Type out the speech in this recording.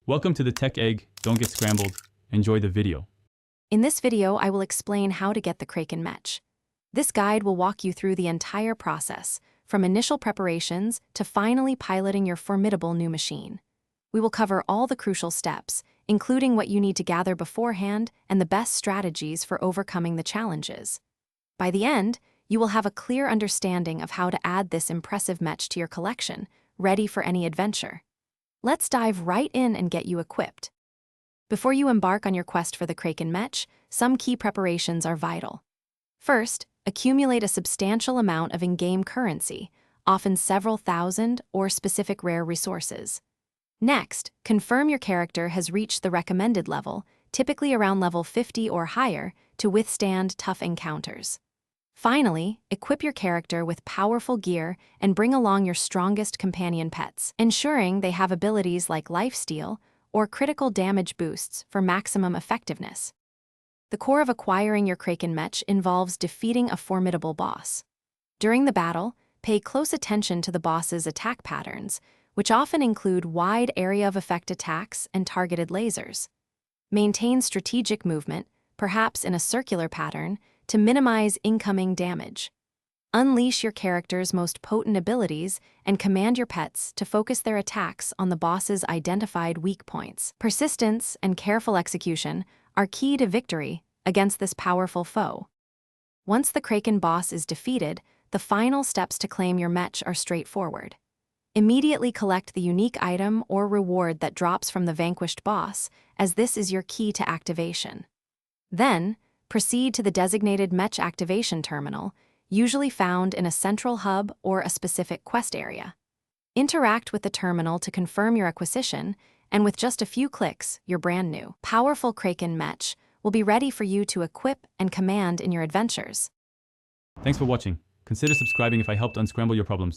Welcome to the Tech Egg. Don't get scrambled. Enjoy the video. In this video, I will explain how to get the Kraken Mech. This guide will walk you through the entire process, from initial preparations to finally piloting your formidable new machine. We will cover all the crucial steps, including what you need to gather beforehand and the best strategies for overcoming the challenges. By the end, you will have a clear understanding of how to add this impressive mech to your collection, ready for any adventure. Let's dive right in and get you equipped. Before you embark on your quest for the Kraken Mech, some key preparations are vital. First, accumulate a substantial amount of in-game currency, often several thousand or specific rare resources. Next, confirm your character has reached the recommended level, typically around level 50 or higher, to withstand tough encounters. Finally, equip your character with powerful gear and bring along your strongest companion pets, ensuring they have abilities like lifesteal or critical damage boosts for maximum effectiveness. The core of acquiring your Kraken Mech involves defeating a formidable boss. During the battle, pay close attention to the boss's attack patterns, which often include wide area of effect attacks and targeted lasers. Maintain strategic movement, perhaps in a circular pattern, to minimize incoming damage. Unleash your character's most potent abilities and command your pets to focus their attacks on the boss's identified weak points. Persistence and careful execution are key to victory against this powerful foe. Once the Kraken boss is defeated, the final steps to claim your mech are straightforward. Immediately collect the unique item or reward that drops from the vanquished boss, as this is your key to activation. Then, proceed to the designated mech activation terminal, usually found in a central hub or a specific quest area. Interact with the terminal to confirm your acquisition, and with just a few clicks, your brand new, powerful Kraken Mech will be ready for you to equip and command in your adventures. Thanks for watching. Consider subscribing if I helped unscramble your problems.